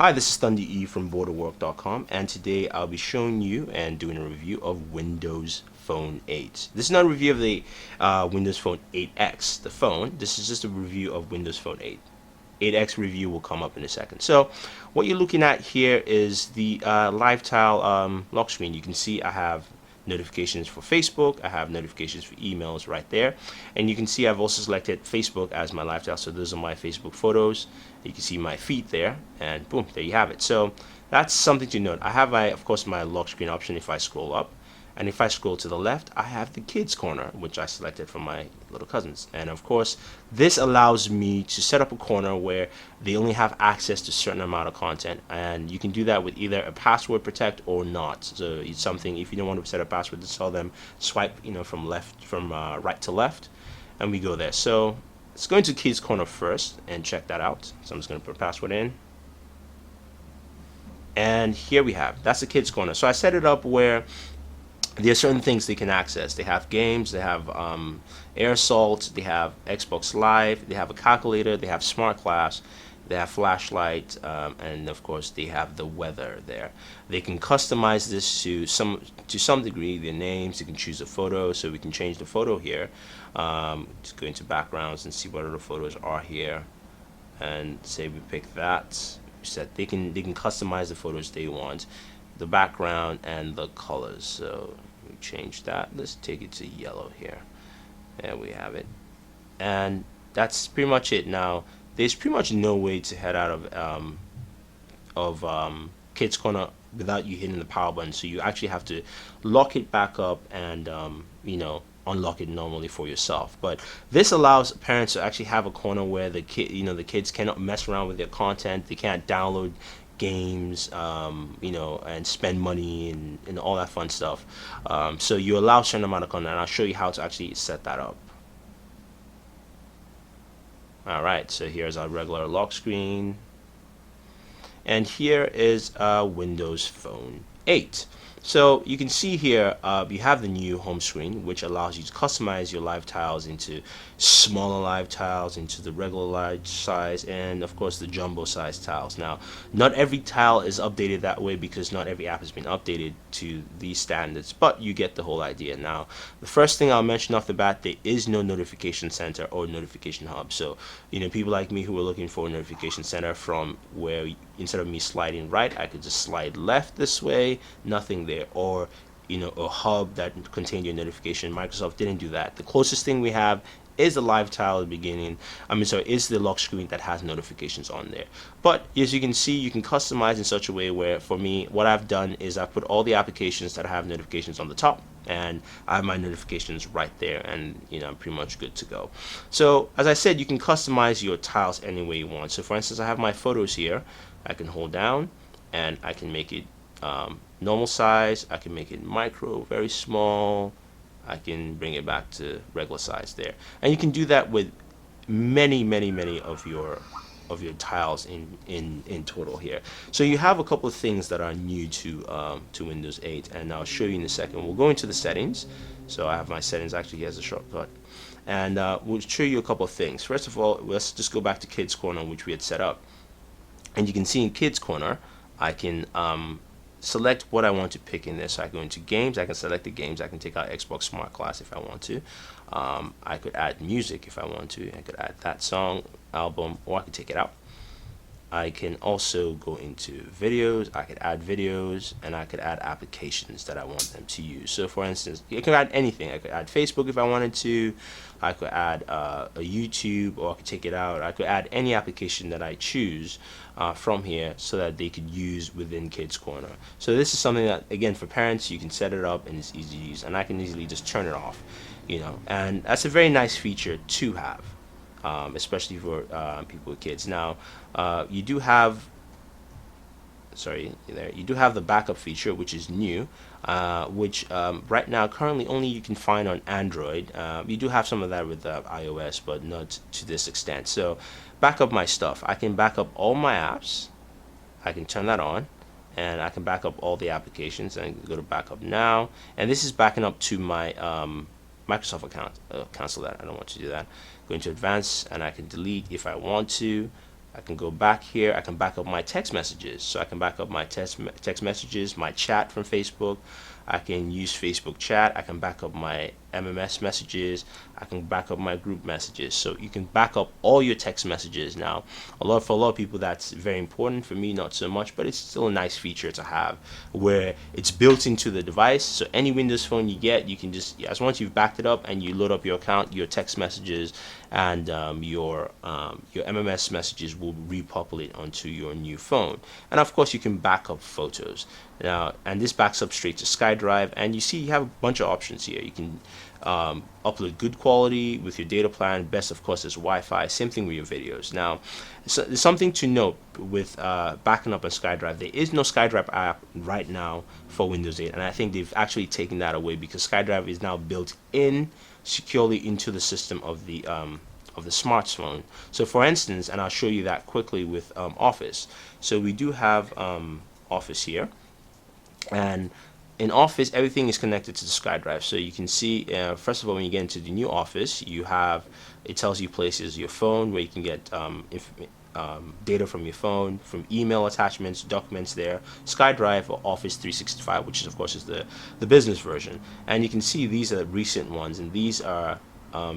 Hi, this is Thunder E from Booredatwork.com, and today I'll be showing you and doing a review of Windows Phone 8. This is not a review of the Windows Phone 8X, the phone. This is just a review of Windows Phone 8. 8X review will come up in a second. So what you're looking at here is the live tile lock screen. You can see I have notifications for Facebook, I have notifications for emails right there, and you can see I've also selected Facebook as my live tile. So those are my Facebook photos. You can see my feed there, and boom, there you have it. So that's something to note. I have of course my lock screen option if I scroll up, and if I scroll to the left, I have the kids corner, which I selected from my little cousins. And of course, this allows me to set up a corner where they only have access to a certain amount of content, and you can do that with either a password protect or not. So it's something, if you don't want to set a password, to tell them swipe, from right to left, and we go there. So let's go into kids corner first and check that out. So I'm just going to put a password in. And here we have, that's the kids corner. So I set it up where there are certain things they can access. They have games, they have Air Assault, they have Xbox Live, they have a calculator, they have Smart Class, they have flashlight, and of course they have the weather there. They can customize this to some degree, their names. They can choose a photo, so we can change the photo here. Just go into backgrounds and see what other photos are here, and say we pick that. We said they can customize the photos they want, the background and the colors. So we change that. Let's take it to yellow here. There we have it, and that's pretty much it. Now there's pretty much no way to head out of kids corner without you hitting the power button. So you actually have to lock it back up and unlock it normally for yourself. But this allows parents to actually have a corner where the kids cannot mess around with their content. They can't download games, and spend money and all that fun stuff. So you allow a certain amount of content, and I'll show you how to actually set that up. Alright, so here's our regular lock screen, and here is Windows Phone 8. So you can see here you have the new home screen, which allows you to customize your live tiles into smaller live tiles, into the regular large size, and of course the jumbo size tiles. Now not every tile is updated that way because not every app has been updated to these standards, but you get the whole idea. Now the first thing I'll mention off the bat, there is no notification center or notification hub. So people like me who are looking for a notification center from where instead of me sliding right, I could just slide left this way, nothing there, or a hub that contained your notification. Microsoft didn't do that. The closest thing we have is the live tile at the beginning. Is the lock screen that has notifications on there. But as you can see, you can customize in such a way where, for me, what I've done is I've put all the applications that have notifications on the top, and I have my notifications right there, and I'm pretty much good to go. So as I said, you can customize your tiles any way you want. So for instance, I have my photos here. I can hold down and I can make it normal size. I can make it micro, very small. I can bring it back to regular size there, and you can do that with many of your tiles in total here. So you have a couple of things that are new to Windows 8, and I'll show you in a second. We'll go into the settings. So I have my settings actually as a shortcut, and we'll show you a couple of things. First of all, let's just go back to Kids Corner, which we had set up, and you can see in Kids Corner I can select what I want to pick in this. So I go into games, I can select the games. I can take out Xbox Smart Class if I want to. I could add music if I want to. I could add that song, album, or I could take it out. I can also go into videos. I could add videos, and I could add applications that I want them to use. So for instance, you can add anything. I could add Facebook if I wanted to. I could add a YouTube, or I could take it out. I could add any application that I choose from here so that they could use within Kids Corner. So this is something that, again, for parents, you can set it up and it's easy to use, and I can easily just turn it off, and that's a very nice feature to have. Especially for people with kids. Now you do have the backup feature, which is new, which right now currently only you can find on Android. You do have some of that with iOS, but not to this extent. So back up my stuff. I can back up all my apps. I can turn that on, and I can back up all the applications, and go to backup now, and this is backing up to my Microsoft account. Cancel that. I don't want to do that. Go into advanced, and I can delete if I want to. I can go back here. I can back up my text messages. So I can back up my text messages, my chat from Facebook. I can use Facebook chat. I can back up my MMS messages. I can back up my group messages. So you can back up all your text messages now. For a lot of people, that's very important. For me, not so much, but it's still a nice feature to have where it's built into the device. So any Windows phone you get, you can just, as once you've backed it up and you load up your account, your text messages and your MMS messages will repopulate onto your new phone. And of course, you can back up photos. Now, and this backs up straight to Skydrive, and you see you have a bunch of options here. You can upload good quality with your data plan. Best, of course, is Wi-Fi. Same thing with your videos. Now, there's something to note with backing up on Skydrive. There is no Skydrive app right now for Windows 8, and I think they've actually taken that away because Skydrive is now built in securely into the system of the smartphone. So, for instance, and I'll show you that quickly with Office. So we do have Office here. And in Office, everything is connected to the Skydrive. So you can see, first of all, when you get into the new Office, it tells you places your phone where you can get data from your phone, from email attachments, documents there, Skydrive or Office 365, which is, of course, is the business version. And you can see these are the recent ones, and these are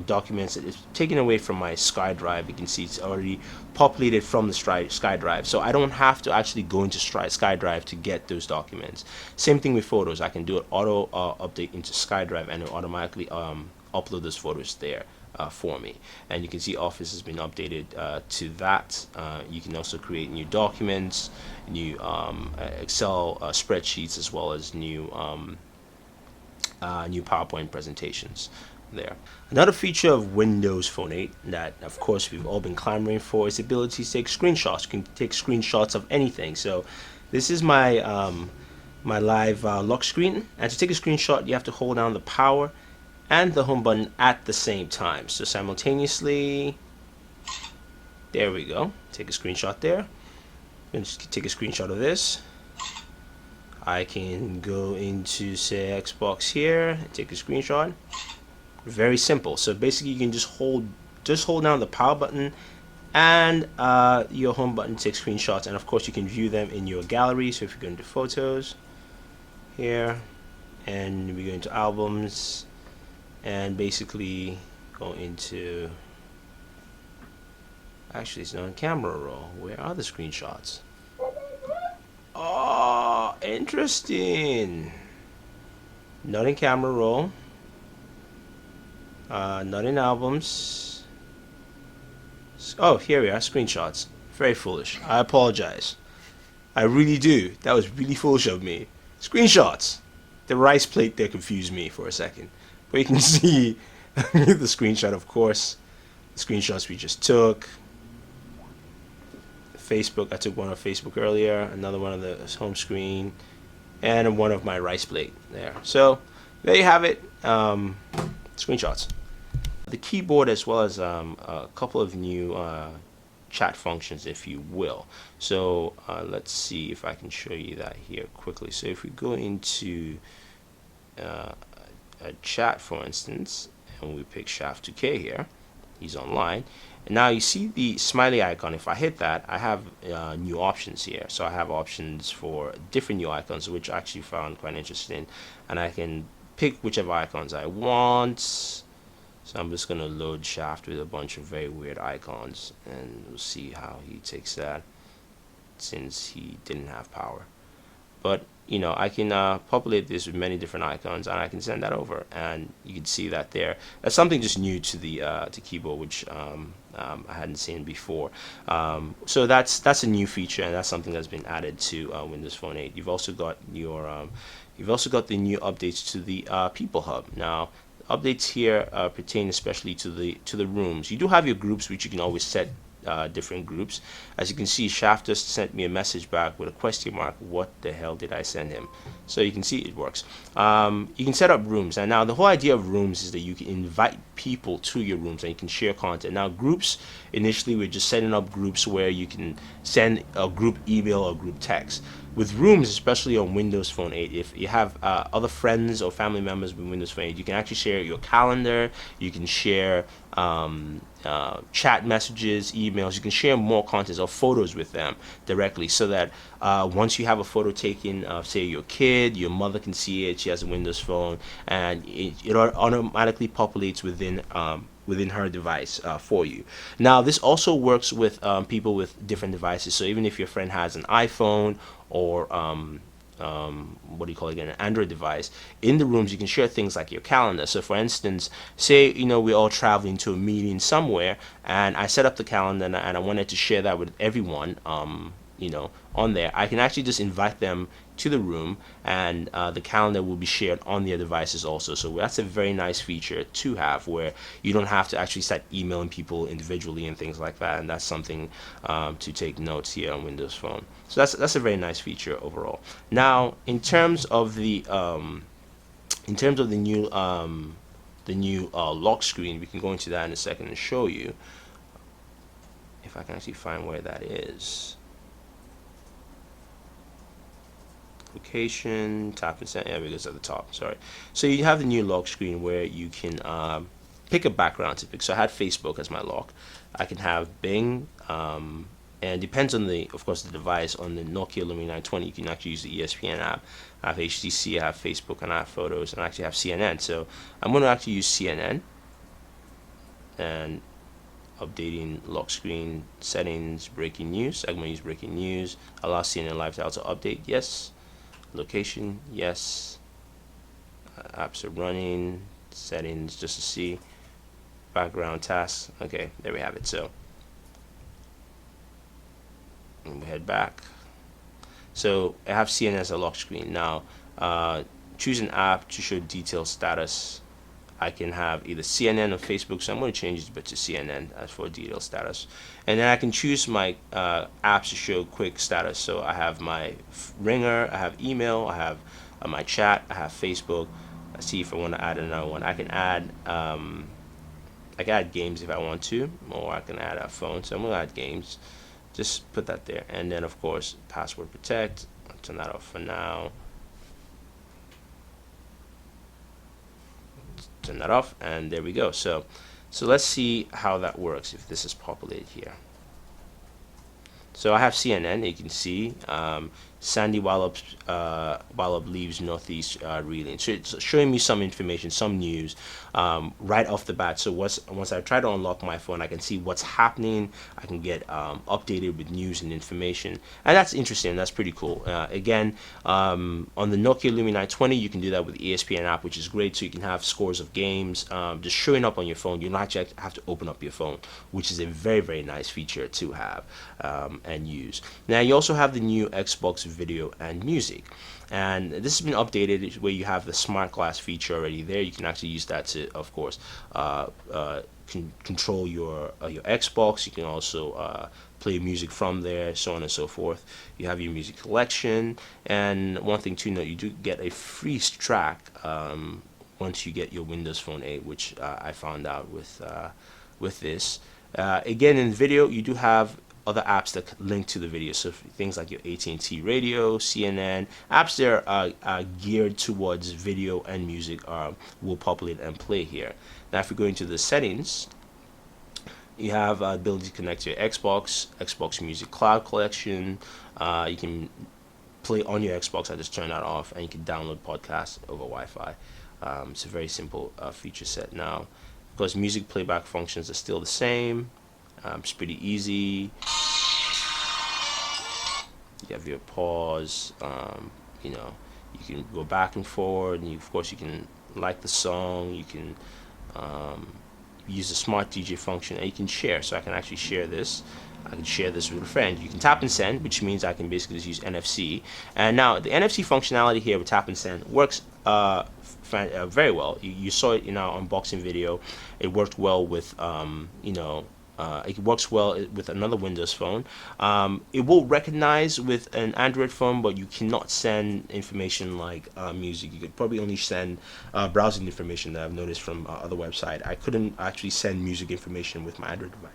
documents that is taken away from my SkyDrive. You can see it's already populated from the SkyDrive, so I don't have to actually go into SkyDrive to get those documents. Same thing with photos. I can do it auto update into SkyDrive, and it automatically upload those photos there for me. And you can see Office has been updated to that. You can also create new documents, new Excel spreadsheets, as well as new PowerPoint presentations there. Another feature of Windows Phone 8 that, of course, we've all been clamoring for is the ability to take screenshots. You can take screenshots of anything. So this is my my live lock screen, and to take a screenshot, you have to hold down the power and the home button at the same time. So simultaneously, there we go. Take a screenshot there. I'm going to take a screenshot of this. I can go into, say, Xbox here and take a screenshot. Very simple. So basically, you can just hold down the power button and your home button to take screenshots, and of course you can view them in your gallery. So if you go into photos here, and we go into albums, and basically go into, actually it's not in camera roll. Where are the screenshots? Oh, interesting. Not in camera roll. Not in albums. Oh, here we are, screenshots. Very foolish. I apologize. I really do. That was really foolish of me. Screenshots. The rice plate there confused me for a second. But you can see the screenshot, of course. The screenshots we just took. Facebook, I took one of Facebook earlier. Another one of the home screen. And one of my rice plate there. So, there you have it. Screenshots. The keyboard, as well as a couple of new chat functions, if you will. So let's see if I can show you that here quickly. So if we go into a chat, for instance, and we pick Shaft 2K here, he's online. And now you see the smiley icon. If I hit that, I have new options here. So I have options for different new icons, which I actually found quite interesting. And I can pick whichever icons I want. So I'm just going to load Shaft with a bunch of very weird icons, and we'll see how he takes that, since he didn't have power. But you know, I can populate this with many different icons, and I can send that over, and you can see that there. That's something just new to the to keyboard, which I hadn't seen before. So that's a new feature, and that's something that's been added to Windows Phone 8. You've also got your the new updates to the People Hub. Now, updates here pertain especially to the rooms. You do have your groups, which you can always set different groups. As you can see, Shaft just sent me a message back with a question mark. What the hell did I send him? So you can see it works. You can set up rooms, and now the whole idea of rooms is that you can invite people to your rooms and you can share content. Now, groups, initially we're just setting up groups where you can send a group email or group text. with rooms, especially on Windows Phone 8, if you have other friends or family members with Windows Phone 8, you can actually share your calendar. You can share chat messages, emails. You can share more content or photos with them directly, so that once you have a photo taken of, say, your kid, your mother can see it. She has a Windows Phone, and it automatically populates within her device for you. Now, this also works with people with different devices. So even if your friend has an iPhone or what do you call it again, an Android device, in the rooms you can share things like your calendar. So for instance, say we're all traveling to a meeting somewhere, and I set up the calendar, and I wanted to share that with everyone. On there, I can actually just invite them to the room, and the calendar will be shared on their devices also. So that's a very nice feature to have, where you don't have to actually start emailing people individually and things like that. And that's something to take notes here on Windows Phone. So that's a very nice feature overall. Now, in terms of the new lock screen, we can go into that in a second and show you, if I can actually find where that is. Location, tap and send. There it goes at the top. Sorry. So you have the new lock screen where you can pick a background to pick. So I had Facebook as my lock. I can have Bing, and it depends on of course, the device. On the Nokia Lumia 920, you can actually use the ESPN app. I have HTC, I have Facebook, and I have photos, and I actually have CNN. So I'm going to actually use CNN, and updating lock screen settings, breaking news. I'm going to use breaking news. Allow CNN Live to also update. Yes. Location, yes. Apps are running. Settings, just to see. Background tasks. Okay, there we have it. So and we head back. So I have CNN as a lock screen. Now choose an app to show detailed status. I can have either CNN or Facebook, so I'm going to change it to CNN as for detailed status. And then I can choose my apps to show quick status. So I have my Ringer, I have email, I have my chat, I have Facebook. Let's see if I want to add another one. I can add games if I want to, or I can add a phone. So I'm going to add games. Just put that there. And then, of course, password protect. I'll turn that off for now. Turn that off, and there we go. So let's see how that works if this is populated here. So I have CNN. You can see Sandy while up leaves northeast reeling. So it's showing me some information, some news right off the bat. So once I try to unlock my phone, I can see what's happening. I can get updated with news and information, and that's interesting. That's pretty cool. Again, on the Nokia Lumia 920, you can do that with the ESPN app, which is great. So you can have scores of games just showing up on your phone. You don't actually have to open up your phone, which is a very, very nice feature to have and use. Now you also have the new Xbox video and music, and this has been updated where you have the smart glass feature already there. You can actually use that to, of course, control your Xbox. You can also play music from there, so on and so forth. You have your music collection, and one thing to note, you do get a free track once you get your Windows Phone 8, which I found out with this. Again, in video, you do have other apps that link to the video, so things like your AT&T radio, CNN, apps that are geared towards video and music will populate and play here. Now if we go into the settings, you have ability to connect to your Xbox Music Cloud Collection. You can play on your Xbox. I just turned that off, and you can download podcasts over Wi-Fi. It's a very simple feature set. Now, of course, music playback functions are still the same. It's pretty easy. You have your pause. You can go back and forward, and of course you can like the song. You can use the smart DJ function, and you can share. So I can actually share this. I can share this with a friend. You can tap and send, which means I can basically just use NFC. And now the NFC functionality here with tap and send works very well. You saw it in our unboxing video. It worked well with it works well with another Windows phone. It will recognize with an Android phone, but you cannot send information like music. You could probably only send browsing information that I've noticed from other website. I couldn't actually send music information with my Android device.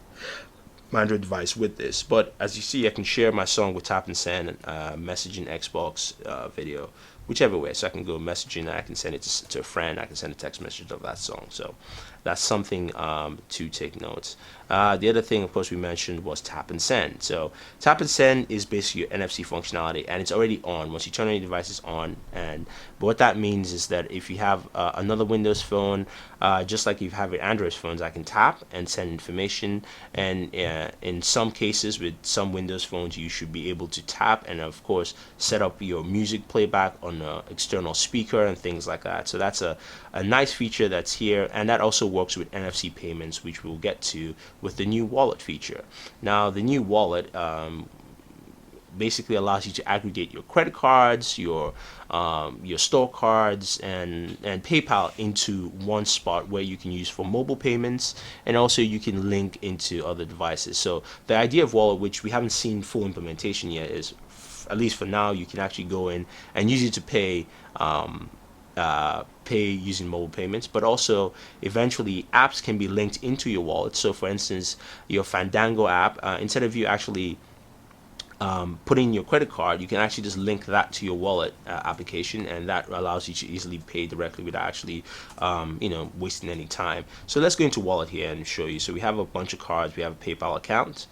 my Android device with this. But as you see, I can share my song with tap and send, messaging, Xbox, video, whichever way. So I can go messaging, I can send it to a friend, I can send a text message of that song. So that's something to take notes. The other thing, of course, we mentioned was tap and send. So tap and send is basically your NFC functionality, and it's already on. Once you turn on your device, it's on. But what that means is that if you have another Windows phone, just like you have with Android phones, I can tap and send information. And in some cases, with some Windows phones, you should be able to tap and, of course, set up your music playback on an external speaker and things like that. So that's a nice feature that's here, and that also works with NFC payments, which we'll get to with the new wallet feature. Now, the new wallet basically allows you to aggregate your credit cards, your store cards, and PayPal into one spot where you can use for mobile payments, and also you can link into other devices. So the idea of wallet, which we haven't seen full implementation yet, is at least for now, you can actually go in and use it to pay using mobile payments, but also eventually apps can be linked into your wallet. So for instance, your Fandango app, instead of you actually putting your credit card, you can actually just link that to your wallet application, and that allows you to easily pay directly without actually wasting any time. So let's go into wallet here and show you. So we have a bunch of cards, we have a PayPal account.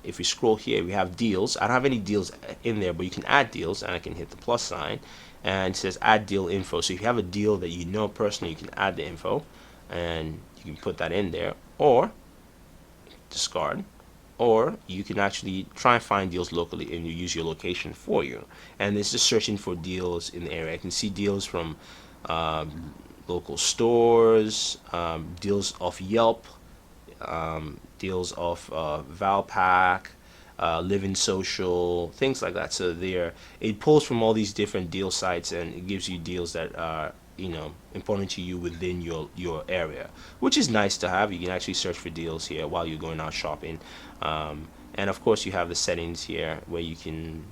If we scroll here, we have deals. I don't have any deals in there, but you can add deals, and I can hit the plus sign, and it says add deal info. So if you have a deal that you know personally, you can add the info and you can put that in there, or discard, or you can actually try and find deals locally and you use your location for you. And it's just searching for deals in the area. I can see deals from local stores, deals off Yelp, deals off Valpak, Living Social, things like that. So it pulls from all these different deal sites, and it gives you deals that are important to you within your area, which is nice to have. You can actually search for deals here while you're going out shopping, and of course you have the settings here where you can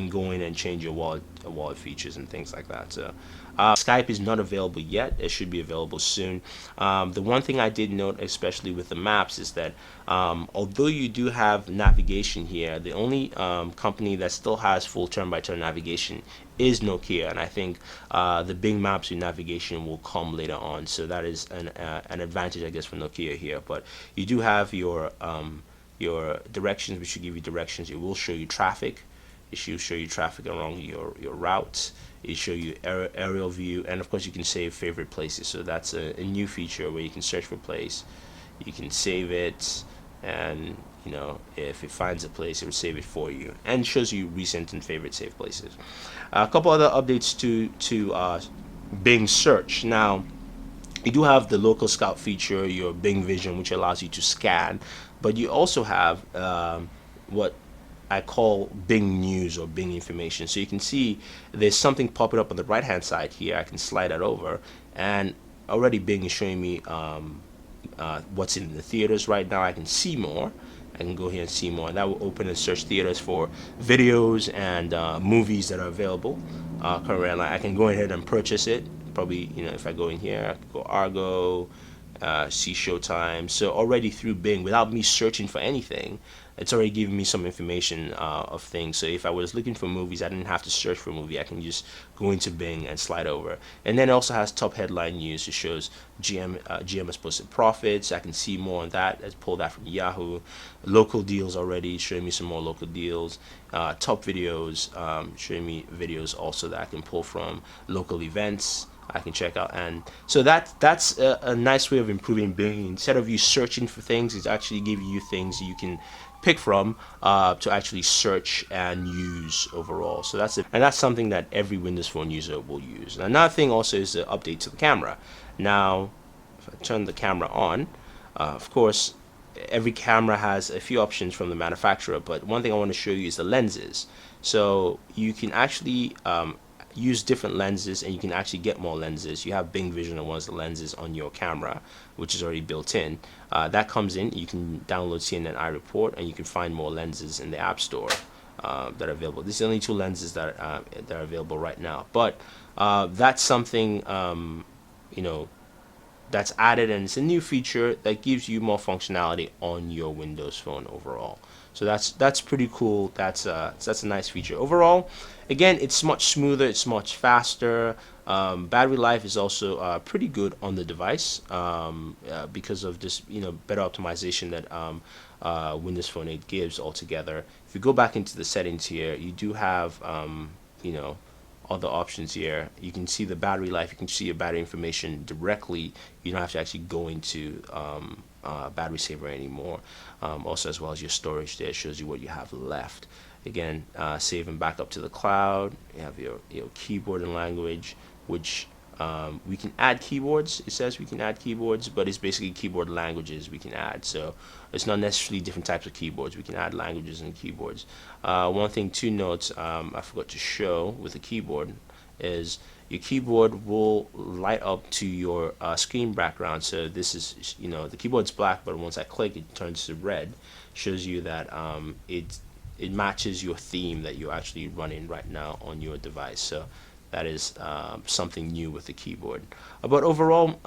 go in and change your wallet features and things like that. So Skype is not available yet. It should be available soon. The one thing I did note, especially with the maps, is that although you do have navigation here, the only company that still has full turn-by-turn navigation is Nokia, and I think the Bing Maps with navigation will come later on. So that is an advantage, I guess, for Nokia here. But you do have your directions, which will give you directions. It will show you traffic. It should show you traffic along your routes. It show you aerial view, and of course you can save favorite places. So that's a new feature where you can search for a place, you can save it, and if it finds a place, it will save it for you, and shows you recent and favorite saved places. A couple other updates to Bing search. Now, you do have the local scout feature, your Bing Vision, which allows you to scan, but you also have what I call Bing News or Bing Information. So you can see there's something popping up on the right hand side here. I can slide that over, and already Bing is showing me what's in the theaters right now. I can see more. I can go here and see more, and that will open and search theaters for videos and movies that are available currently. I can go ahead and purchase it. Probably, if I go in here, I can go Argo, see Showtime. So already through Bing, without me searching for anything, it's already giving me some information of things. So if I was looking for movies, I didn't have to search for a movie. I can just go into Bing and slide over. And then it also has top headline news. It shows GM has posted profits. I can see more on that. Let's pull that from Yahoo. Local deals already showing me some more local deals. Top videos showing me videos also that I can pull from local events. I can check out, and so that's a nice way of improving Bing. Instead of you searching for things, it's actually giving you things you can pick from to actually search and use overall. So that's it, and that's something that every Windows Phone user will use. And another thing also is the update to the camera. Now, if I turn the camera on, of course, every camera has a few options from the manufacturer, but one thing I want to show you is the lenses. So you can actually use different lenses, and you can actually get more lenses. You have Bing Vision, and one of the lenses on your camera, which is already built in. That comes in. You can download CNN iReport, and you can find more lenses in the App Store that are available. These are the only two lenses that are available right now. But that's something that's added, and it's a new feature that gives you more functionality on your Windows Phone overall. So that's pretty cool. That's a nice feature overall. Again, it's much smoother, it's much faster. Battery life is also pretty good on the device because of this, better optimization that Windows Phone 8 gives altogether. If you go back into the settings here, you do have you know other options here. You can see the battery life. You can see your battery information directly. You don't have to actually go into battery saver anymore. Also, as well as your storage there, shows you what you have left. Again, save and back up to the cloud. You have your keyboard and language, which we can add keyboards. It says we can add keyboards, but it's basically keyboard languages we can add. So it's not necessarily different types of keyboards. We can add languages and keyboards. One thing to note, I forgot to show with the keyboard, is your keyboard will light up to your screen background. So this is, the keyboard's black, but once I click, it turns to red. Shows you that it matches your theme that you're actually running right now on your device. So that is something new with the keyboard. But overall,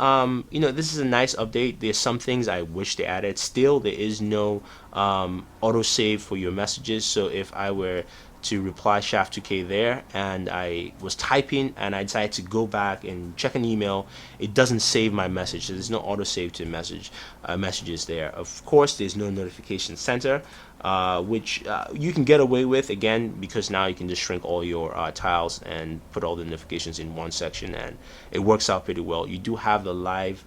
this is a nice update. There's some things I wish they added. Still, there is no autosave for your messages. So if I were to reply Shaft2K there and I was typing and I decided to go back and check an email, it doesn't save my message. So there's no autosave to messages there. Of course, there's no notification center, which you can get away with, again, because now you can just shrink all your tiles and put all the notifications in one section, and it works out pretty well. You do have the live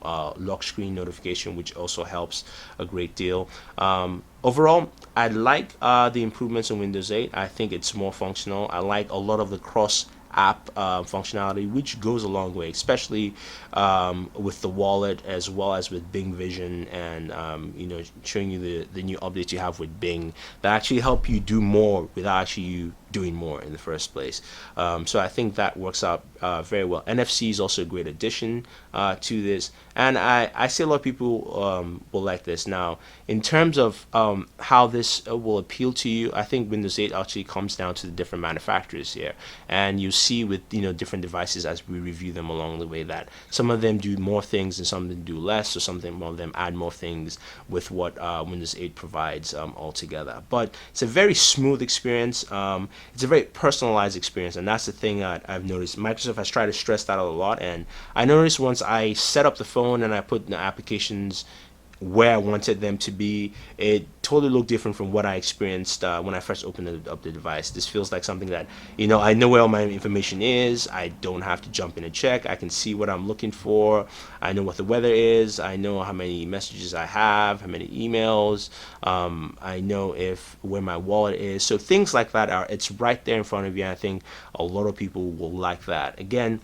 lock screen notification, which also helps a great deal. Overall, I like the improvements in Windows 8. I think it's more functional. I like a lot of the cross app functionality, which goes a long way, especially with the wallet, as well as with Bing Vision, and showing you the new updates you have with Bing that actually help you do more without actually you doing more in the first place. So I think that works out very well. NFC is also a great addition to this, and I see a lot of people will like this. Now, in terms of how this will appeal to you, I think Windows 8 actually comes down to the different manufacturers here, and you see with different devices as we review them along the way that some of them do more things and some of them do less, so some of them add more things with what Windows 8 provides altogether. But it's a very smooth experience. It's a very personalized experience, and that's the thing that I've noticed. Microsoft has tried to stress that a lot, and I noticed once I set up the phone and I put the applications where I wanted them to be, it totally looked different from what I experienced when I first opened up the device. This feels like something that, I know where all my information is. I don't have to jump in and check. I can see what I'm looking for. I know what the weather is. I know how many messages I have, how many emails. I know where my wallet is. So things like that it's right there in front of you. And I think a lot of people will like that. Again,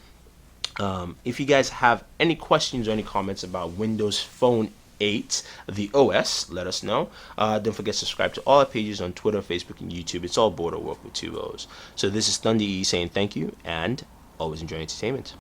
if you guys have any questions or any comments about Windows Phone 8, the OS, let us know. Don't forget to subscribe to all our pages on Twitter, Facebook, and YouTube. It's all Booredatwork with 2 O's. So this is Thunder E saying thank you, and always enjoy entertainment.